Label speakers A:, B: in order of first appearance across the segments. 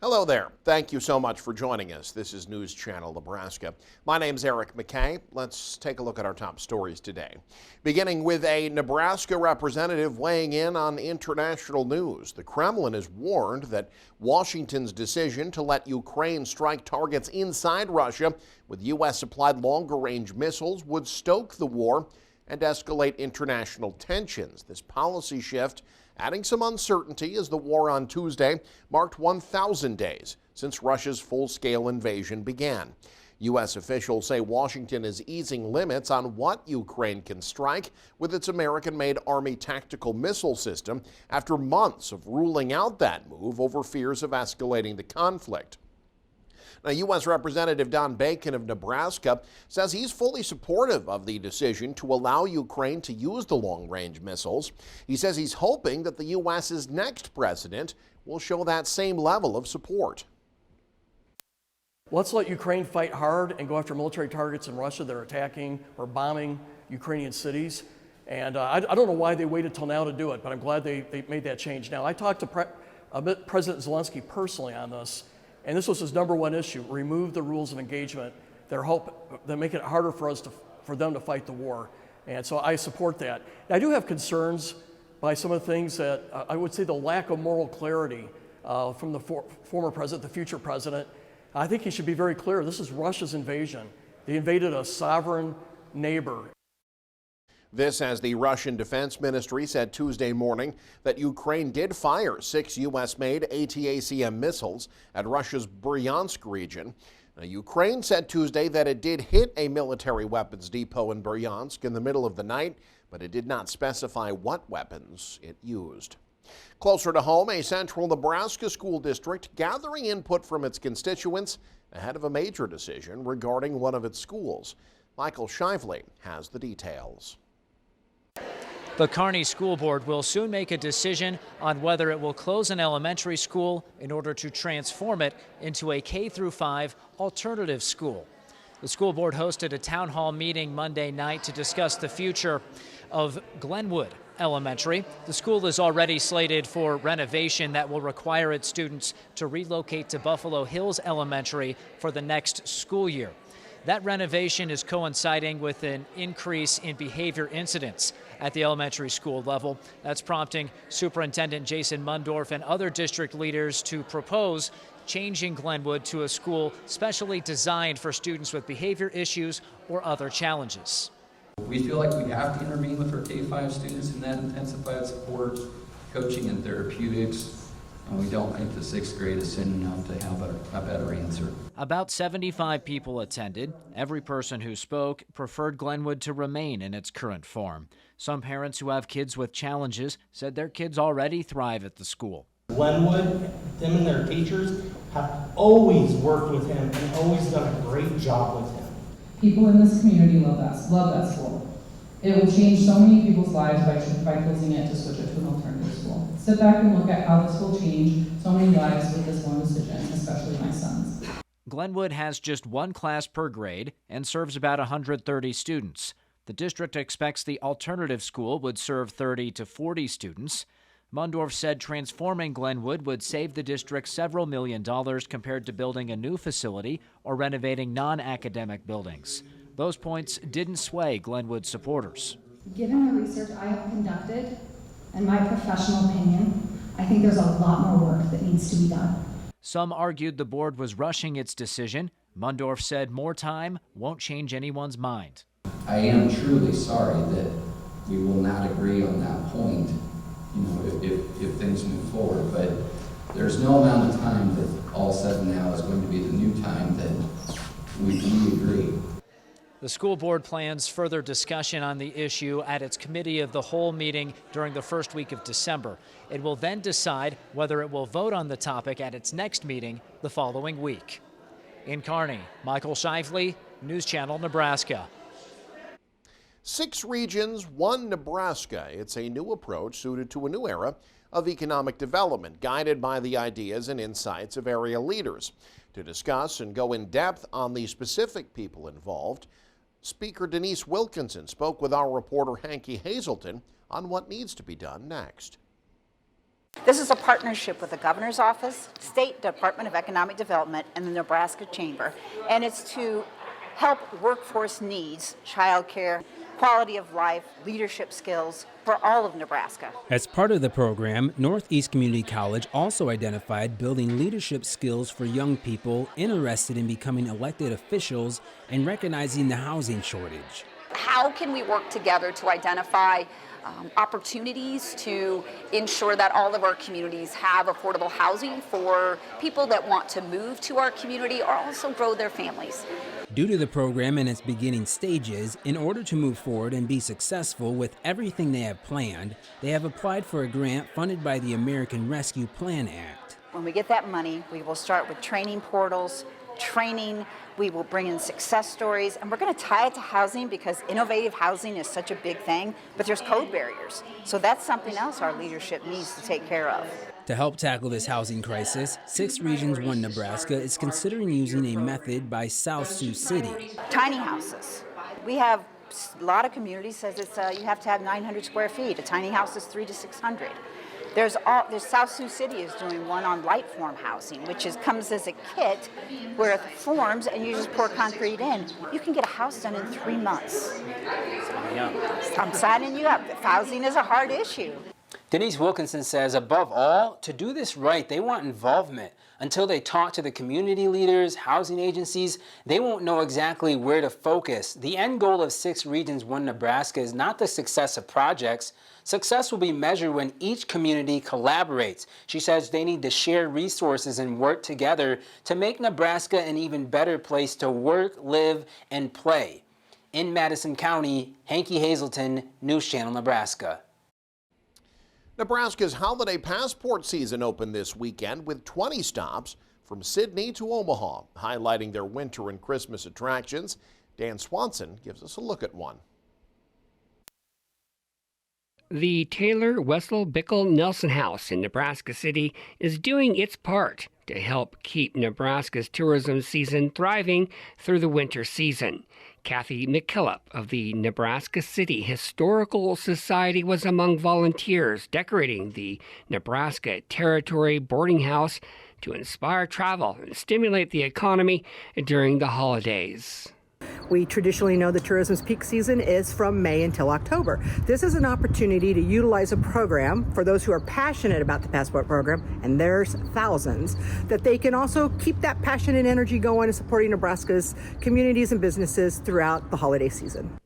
A: Hello there. Thank you so much for joining us. This is News Channel Nebraska. My name's Eric McKay. Let's take a look at our top stories today. Beginning with a Nebraska representative weighing in on international news. The Kremlin has warned that Washington's decision to let Ukraine strike targets inside Russia with U.S.-supplied longer-range missiles would stoke the war and escalate international tensions. This policy shift adding some uncertainty as the war on Tuesday marked 1,000 days since Russia's full-scale invasion began. U.S. officials say Washington is easing limits on what Ukraine can strike with its American-made Army tactical missile system after months of ruling out that move over fears of escalating the conflict. Now, U.S. Representative Don Bacon of Nebraska says he's fully supportive of the decision to allow Ukraine to use the long-range missiles. He says he's hoping that the U.S.'s next president will show that same level of support.
B: Let's let Ukraine fight hard and go after military targets in Russia that are attacking or bombing Ukrainian cities. And I don't know why they waited till now to do it, but I'm glad they made that change. Now, I talked to President Zelensky personally on this. And this was his number one issue: remove the rules of engagement that make it harder for them to fight the war. And so I support that. And I do have concerns by some of the things that I would say the lack of moral clarity from the former president, the future president. I think he should be very clear. This is Russia's invasion. They invaded a sovereign neighbor.
A: This as the Russian Defense Ministry said Tuesday morning that Ukraine did fire 6 U.S.-made ATACM missiles at Russia's Bryansk region. Now, Ukraine said Tuesday that it did hit a military weapons depot in Bryansk in the middle of the night, but it did not specify what weapons it used. Closer to home, a central Nebraska school district gathering input from its constituents ahead of a major decision regarding one of its schools. Michael Shively has the details.
C: The Kearney School Board will soon make a decision on whether it will close an elementary school in order to transform it into a K-5 alternative school. The school board hosted a town hall meeting Monday night to discuss the future of Glenwood Elementary. The school is already slated for renovation that will require its students to relocate to Buffalo Hills Elementary for the next school year. That renovation is coinciding with an increase in behavior incidents at the elementary school level. That's prompting Superintendent Jason Mundorf and other district leaders to propose changing Glenwood to a school specially designed for students with behavior issues or other challenges.
D: We feel like we have to intervene with our K-5 students in that intensified support, coaching and therapeutics. And we don't think the 6th grade is soon enough to have a better answer.
C: About 75 people attended. Every person who spoke preferred Glenwood to remain in its current form. Some parents who have kids with challenges said their kids already thrive at the school.
E: Glenwood, them and their teachers have always worked with him and always done a great job with him.
F: People in this community love that school. It will change so many people's lives by closing it to switch it to an alternative school. Sit back and look at how this will change so many lives with this one decision, especially my son's.
C: Glenwood has just one class per grade and serves about 130 students. The district expects the alternative school would serve 30 to 40 students. Mundorf said transforming Glenwood would save the district several $1 million compared to building a new facility or renovating non-academic buildings. Those points didn't sway Glenwood supporters.
G: Given the research I have conducted and my professional opinion, I think there's a lot more work that needs to be done.
C: Some argued the board was rushing its decision. Mundorf said more time won't change anyone's mind.
D: I am truly sorry that we will not agree on that point, if things move forward, but there's no amount of time that all said now is going to be the new time that we agree.
C: The school board plans further discussion on the issue at its committee of the whole meeting during the first week of December. It will then decide whether it will vote on the topic at its next meeting the following week. In Kearney, Michael Shively, News Channel, Nebraska.
A: 6 regions, 1 Nebraska. It's a new approach suited to a new era of economic development, guided by the ideas and insights of area leaders. To discuss and go in depth on the specific people involved, Speaker Denise Wilkinson spoke with our reporter Hanky Hazelton on what needs to be done next.
H: This is a partnership with the Governor's Office, State Department of Economic Development, and the Nebraska Chamber, and it's to help workforce needs, childcare, quality of life, leadership skills for all of Nebraska.
I: As part of the program, Northeast Community College also identified building leadership skills for young people interested in becoming elected officials and recognizing the housing shortage.
J: How can we work together to identify opportunities to ensure that all of our communities have affordable housing for people that want to move to our community or also grow their families?
I: Due to the program in its beginning stages, in order to move forward and be successful with everything they have planned, they have applied for a grant funded by the American Rescue Plan Act.
H: When we get that money, we will start with training portals, training, we will bring in success stories, and we're going to tie it to housing because innovative housing is such a big thing, but there's code barriers. So that's something else our leadership needs to take care of.
I: To help tackle this housing crisis, 6 Regions 1 Nebraska is considering using a method by South Sioux City.
H: Tiny houses. We have a lot of communities says it's you have to have 900 square feet. A tiny house is 300 to 600. There's South Sioux City is doing one on light form housing, which comes as a kit where it forms and you just pour concrete in. You can get a house done in 3 months. I'm signing you up. Housing is a hard issue.
K: Denise Wilkinson says, above all, to do this right, they want involvement. Until they talk to the community leaders, housing agencies, they won't know exactly where to focus. The end goal of 6 Regions 1 Nebraska is not the success of projects. Success will be measured when each community collaborates. She says they need to share resources and work together to make Nebraska an even better place to work, live, and play. In Madison County, Hanky Hazelton, News Channel, Nebraska.
A: Nebraska's holiday passport season opened this weekend with 20 stops from Sydney to Omaha, highlighting their winter and Christmas attractions. Dan Swanson gives us a look at one.
L: The Taylor Wessel Bickle Nelson House in Nebraska City is doing its part to help keep Nebraska's tourism season thriving through the winter season. Kathy McKillop of the Nebraska City Historical Society was among volunteers decorating the Nebraska Territory Boarding House to inspire travel and stimulate the economy during the holidays.
M: We traditionally know the tourism's peak season is from May until October. This is an opportunity to utilize a program for those who are passionate about the passport program, and there's thousands, that they can also keep that passion and energy going and supporting Nebraska's communities and businesses throughout the holiday season.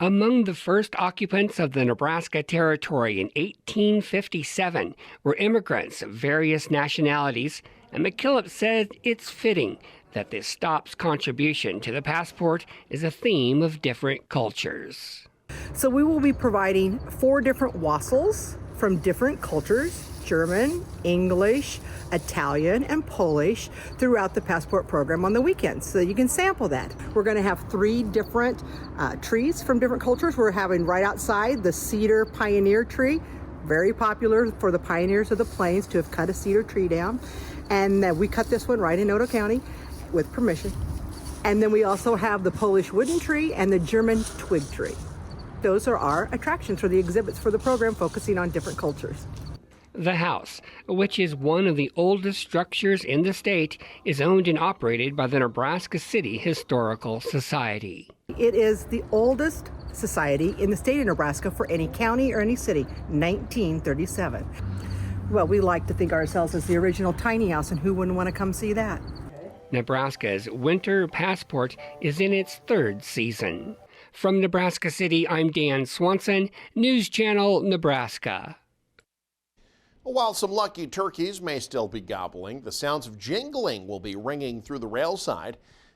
L: Among the first occupants of the Nebraska Territory in 1857 were immigrants of various nationalities, and McKillop said it's fitting that this stop's contribution to the passport is a theme of different cultures.
M: So we will be providing 4 different wassels from different cultures, German, English, Italian, and Polish, throughout the passport program on the weekends, so you can sample that. We're going to have 3 different trees from different cultures. We're having right outside the cedar pioneer tree, very popular for the pioneers of the plains to have cut a cedar tree down. And we cut this one right in Otoe County with permission. And then we also have the Polish wooden tree and the German twig tree. Those are our attractions for the exhibits for the program, focusing on different cultures.
L: The house, which is one of the oldest structures in the state, is owned and operated by the Nebraska City Historical Society.
M: It is the oldest society in the state of Nebraska for any county or any city, 1937. Well, we like to think of ourselves as the original tiny house, and who wouldn't want to come see that?
L: Nebraska's winter passport is in its 3rd season. From Nebraska City, I'm Dan Swanson, News Channel, Nebraska.
A: While some lucky turkeys may still be gobbling, the sounds of jingling will be ringing through the railside.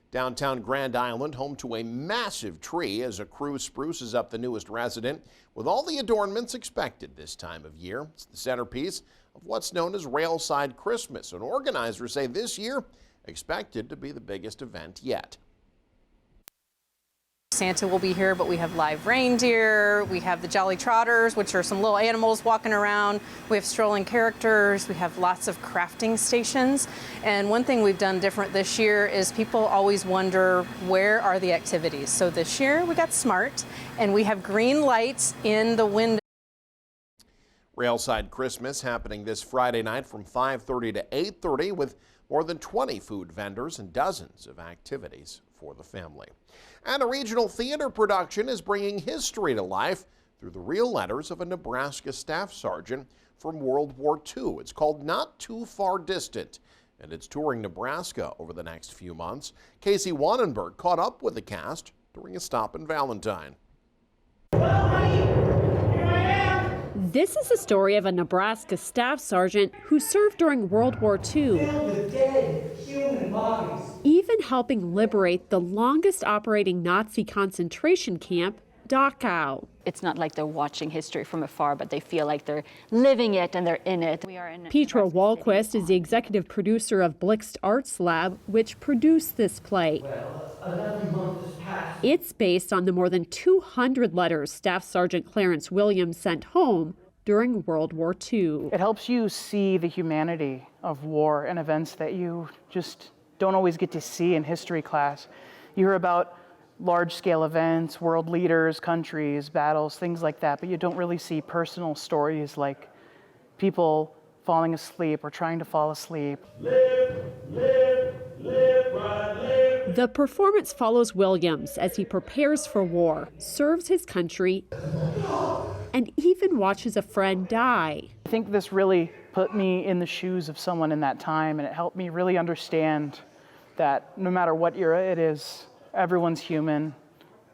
A: Downtown Grand Island, home to a massive tree as a crew spruces up the newest resident with all the adornments expected this time of year. It's the centerpiece of what's known as Railside Christmas, and organizers say this year expected to be the biggest event yet.
N: Santa will be here, but we have live reindeer, we have the Jolly Trotters, which are some little animals walking around, we have strolling characters, we have lots of crafting stations. And one thing we've done different this year is people always wonder, where are the activities? So this year we got smart, and we have green lights in the window.
A: Railside Christmas happening this Friday night from 5:30 to 8:30 with more than 20 food vendors and dozens of activities for the family. And a regional theater production is bringing history to life through the real letters of a Nebraska staff sergeant from World War II. It's called Not Too Far Distant, and it's touring Nebraska over the next few months. Casey Wannenberg caught up with the cast during a stop in Valentine.
O: This is the story of a Nebraska staff sergeant who served during World War II, even helping liberate the longest operating Nazi concentration camp, Dachau.
P: It's not like they're watching history from afar, but they feel like they're living it and they're in it.
O: Petra Wahlquist is the executive producer of Blixt Arts Lab, which produced this play. It's based on the more than 200 letters Staff Sergeant Clarence Williams sent home during World War II.
Q: It helps you see the humanity of war and events that you just don't always get to see in history class. You hear about large-scale events, world leaders, countries, battles, things like that, but you don't really see personal stories like people falling asleep or trying to fall asleep.
O: Live, right, live. The performance follows Williams as he prepares for war, serves his country, and even watches a friend die.
Q: I think this really put me in the shoes of someone in that time, and it helped me really understand that no matter what era it is, everyone's human,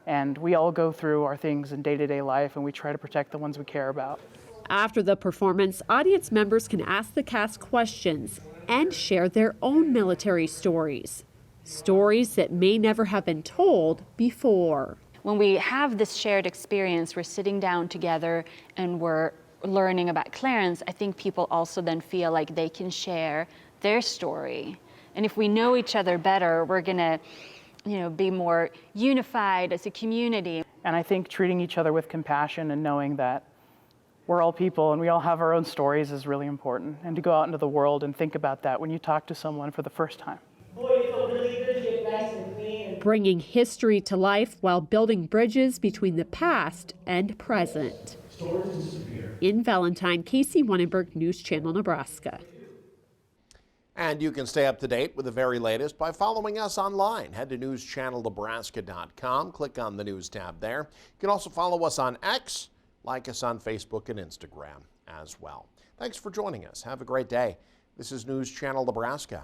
Q: and we all go through our things in day-to-day life, and we try to protect the ones we care about.
O: After the performance, audience members can ask the cast questions and share their own military stories. Stories that may never have been told before.
P: When we have this shared experience, we're sitting down together and we're learning about Clarence, I think people also then feel like they can share their story. And if we know each other better, we're gonna be more unified as a community.
Q: And I think treating each other with compassion and knowing that we're all people and we all have our own stories is really important. And to go out into the world and think about that when you talk to someone for the first time.
O: Bringing history to life while building bridges between the past and present. In Valentine, Casey Wannenberg, News Channel, Nebraska.
A: And you can stay up to date with the very latest by following us online. Head to newschannelnebraska.com, click on the News tab there. You can also follow us on X, like us on Facebook and Instagram as well. Thanks for joining us. Have a great day. This is News Channel Nebraska.